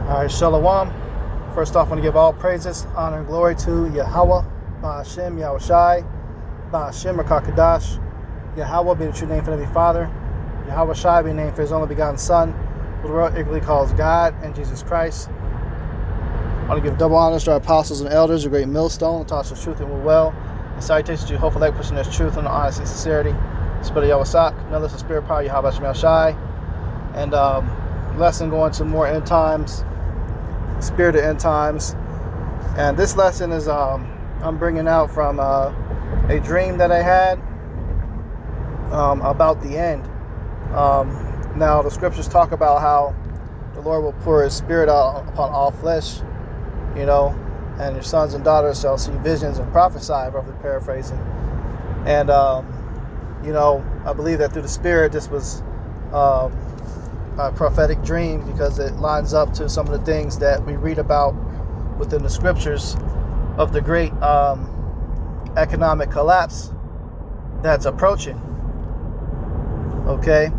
All right, Shalom. First off, I want to give all praises, honor, and glory to Yahweh, Ba'ashem, Yahushai, Ba'ashem, Rakakadash. Yahweh being the true name for the Heavenly Father. Yahweh Shai being named for His only begotten Son, who the world equally calls God and Jesus Christ. I want to give double honors to our apostles and elders, a great millstone, who taught us the truth and will well. And salutations to you, hopefully, like pushing this truth and honesty and sincerity. Spirit of Yahweh Sak, another spirit power, Yahweh Shem Shai. And lesson going to more end times. Spirit of end times, and this lesson is I'm bringing out from a dream that I had about the end. Now the scriptures talk about how the Lord will pour His Spirit out upon all flesh, and your sons and daughters shall see visions and prophesy, roughly paraphrasing. And I believe that through the Spirit this was a prophetic dream, because it lines up to some of the things that we read about within the scriptures of the great economic collapse that's approaching. Okay,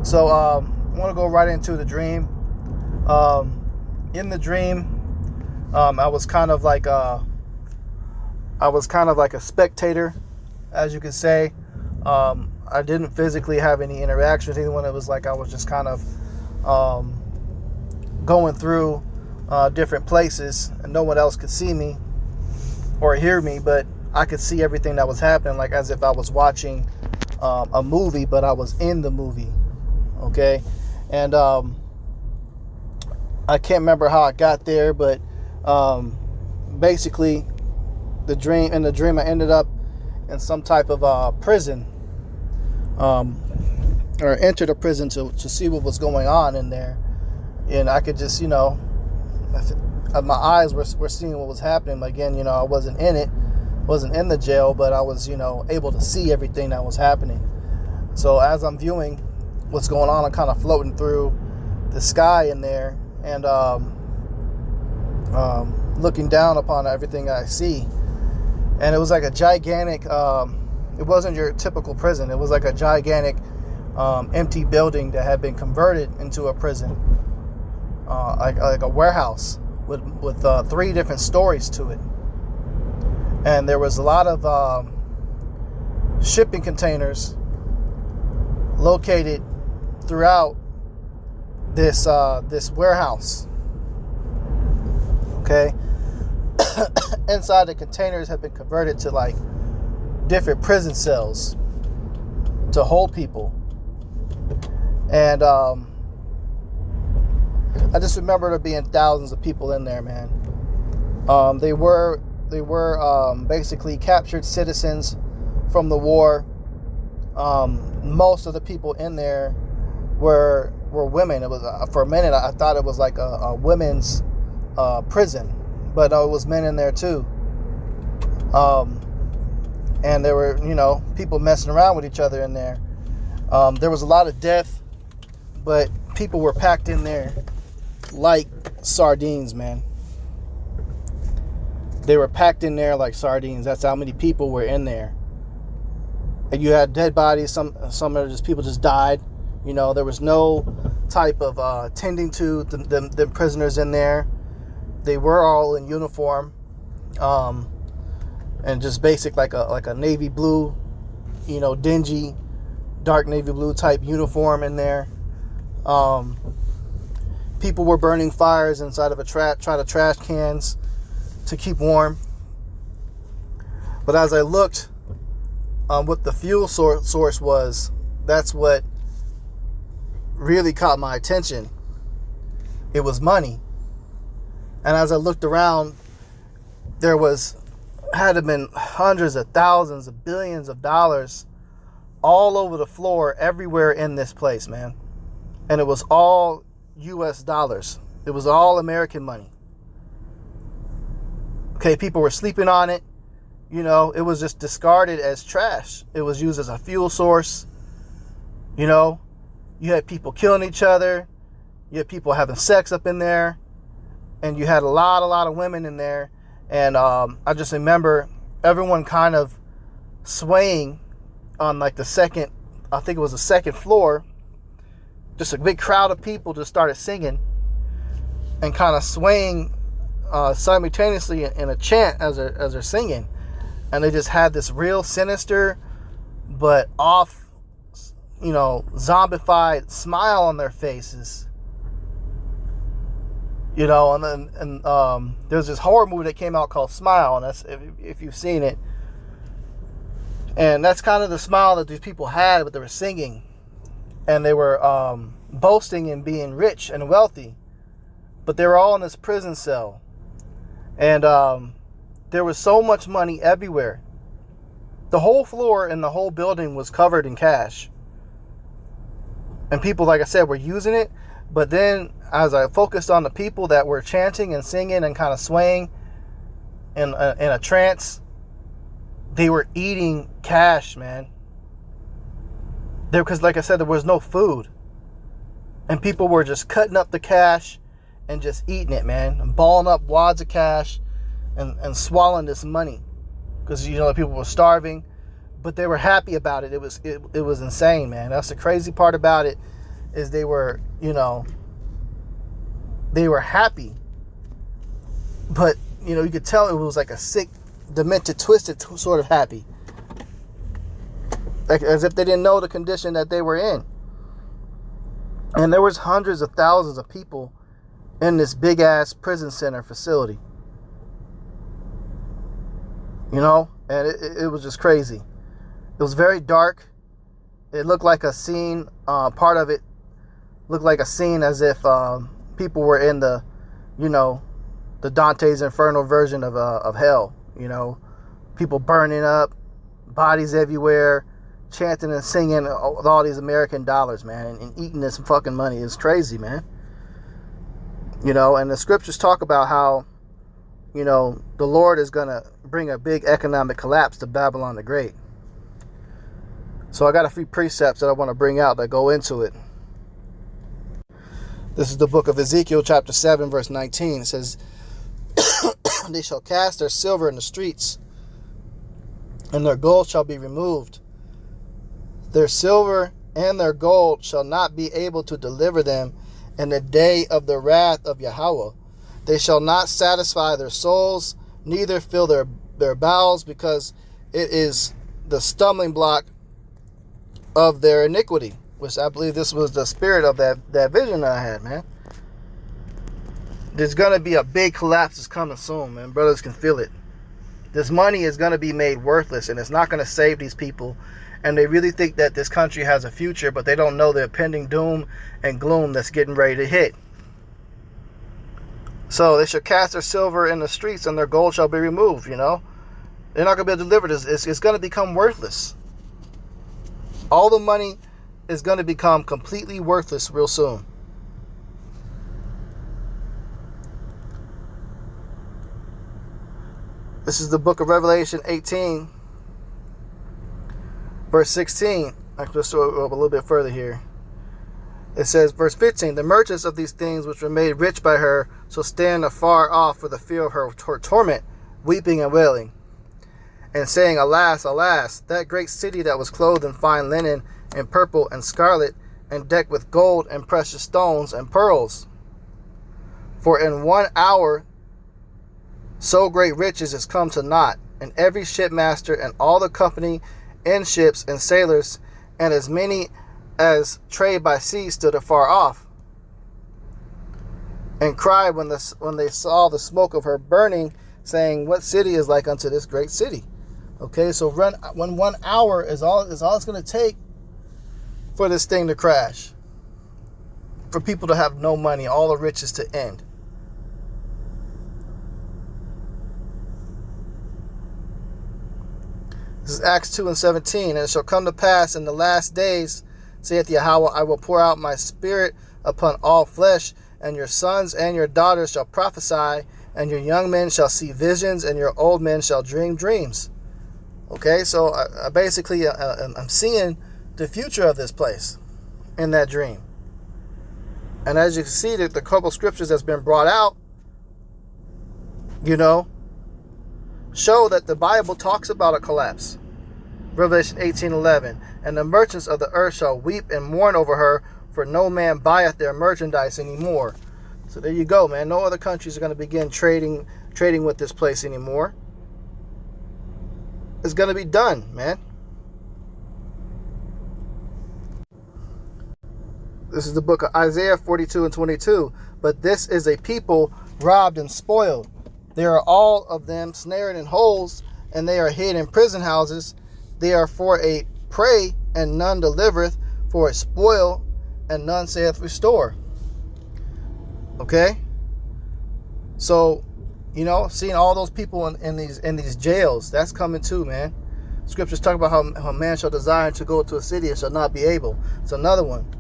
so I want to go right into the dream. In the dream, I was kind of like a spectator, as you could say. I didn't physically have any interaction with anyone. It was like I was just kind of going through different places, and no one else could see me or hear me, but I could see everything that was happening, like as if I was watching a movie, but I was in the movie. Okay, and I can't remember how I got there, but basically, in the dream, I ended up in some type of prison. Or entered a prison to see what was going on in there, and I could just, my eyes were seeing what was happening. Again, I wasn't in the jail, but I was, able to see everything that was happening. So as I'm viewing what's going on, I'm kind of floating through the sky in there, and looking down upon everything I see, and it was like a gigantic. It wasn't your typical prison. It was like a gigantic empty building that had been converted into a prison, like a warehouse with 3 different stories to it. And there was a lot of shipping containers located throughout this warehouse. Okay, inside the containers have been converted to like different prison cells to hold people. And I just remember there being thousands of people in there, man. They were basically captured citizens from the war. Most of the people in there were women. It was for a minute I thought it was like a women's prison, but it was men in there too. And there were, people messing around with each other in there. There was a lot of death, but people were packed in there like sardines, man. They were packed in there like sardines. That's how many people were in there. And you had dead bodies. Some of just people just died. There was no type of tending to the prisoners in there. They were all in uniform. And just basic, like a navy blue, dingy, dark navy blue type uniform in there. People were burning fires inside of trash cans to keep warm. But as I looked, what the fuel source was, that's what really caught my attention. It was money. And as I looked around, there had to been hundreds of thousands of billions of dollars all over the floor, everywhere in this place, man. And it was all US dollars. It was all American money. Okay, people were sleeping on it. It was just discarded as trash. It was used as a fuel source. You had people killing each other. You had people having sex up in there. And you had a lot of women in there. And I just remember everyone kind of swaying on like the second floor. Just a big crowd of people just started singing. and kind of swaying simultaneously in a chant as they're singing. And they just had this real sinister but off, zombified smile on their faces. And there's this horror movie that came out called Smile, and that's if you've seen it. And that's kind of the smile that these people had, but they were singing, and they were boasting in being rich and wealthy, but they were all in this prison cell, and there was so much money everywhere. The whole floor in the whole building was covered in cash, and people, like I said, were using it. But then, as I focused on the people that were chanting and singing and kind of swaying in a trance, they were eating cash, man. Because, like I said, there was no food. And people were just cutting up the cash and just eating it, man. And balling up wads of cash and swallowing this money. Because, people were starving. But they were happy about it. It was insane, man. That's the crazy part about it, is they were, they were happy. But, you could tell it was like a sick, demented, twisted sort of happy. Like as if they didn't know the condition that they were in. And there was hundreds of thousands of people in this big ass prison center facility. And it was just crazy. It was very dark. It looked like a scene, part of it looked like a scene as if people were in the Dante's Inferno version of hell. People burning up, bodies everywhere, chanting and singing with all these American dollars, man, and eating this fucking money. It's crazy, man. And the scriptures talk about how, the Lord is going to bring a big economic collapse to Babylon the Great. So I got a few precepts that I want to bring out that go into it. This is the book of Ezekiel, chapter 7, verse 19. It says, they shall cast their silver in the streets, and their gold shall be removed. Their silver and their gold shall not be able to deliver them in the day of the wrath of Yahweh. They shall not satisfy their souls, neither fill their bowels, because it is the stumbling block of their iniquity. Which I believe this was the spirit of that vision that I had, man. There's going to be a big collapse that's coming soon, man. Brothers can feel it. This money is going to be made worthless, and it's not going to save these people. And they really think that this country has a future, but they don't know the impending doom and gloom that's getting ready to hit. So they shall cast their silver in the streets, and their gold shall be removed, They're not going to be able to deliver this. It's going to become worthless. All the money is going to become completely worthless real soon. This is the book of Revelation 18, verse 16. I can just throw it up a little bit further here. It says, verse 15, the merchants of these things which were made rich by her shall stand afar off for the fear of her torment, weeping and wailing, and saying, alas, alas, that great city that was clothed in fine linen and purple and scarlet, and decked with gold and precious stones and pearls. For in 1 hour so great riches is come to naught, and every shipmaster and all the company in ships and sailors, and as many as trade by sea, stood afar off, and cried when they saw the smoke of her burning, saying, what city is like unto this great city? Okay, so when 1 hour is all it's going to take for this thing to crash, for people to have no money, all the riches to end. This is Acts 2:17. And it shall come to pass in the last days, saith Yahweh, I will pour out my spirit upon all flesh, and your sons and your daughters shall prophesy, and your young men shall see visions, and your old men shall dream dreams. Okay, so I basically I'm seeing the future of this place in that dream. And as you can see, the couple scriptures that's been brought out, show that the Bible talks about a collapse. Revelation 18:11, and the merchants of the earth shall weep and mourn over her, for no man buyeth their merchandise anymore. So there you go, man. No other countries are going to begin trading with this place anymore. It's going to be done, man. This is the book of Isaiah 42 and 22. But this is a people robbed and spoiled. There are all of them snared in holes, and they are hid in prison houses. They are for a prey, and none delivereth, for a spoil, and none saith restore. Okay? So, seeing all those people in these jails, that's coming too, man. Scriptures talk about how man shall desire to go to a city and shall not be able. It's another one.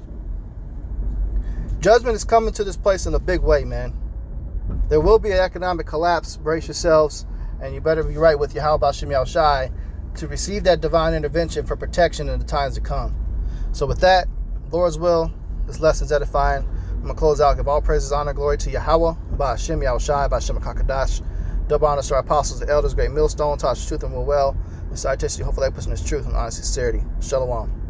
Judgment is coming to this place in a big way, man. There will be an economic collapse. Brace yourselves, and you better be right with Yahweh Ba'Shem Yahushai to receive that divine intervention for protection in the times to come. So with that, Lord's will, this lesson's edifying. I'm going to close out. Give all praises, honor, glory to Yahweh, Ba'Shem Yahushai, Ba'Shem HaKadosh. Double honor to our apostles, the elders, great millstone, taught us truth and will well. And citation, hopefully I put in this truth and honest sincerity. Shalom.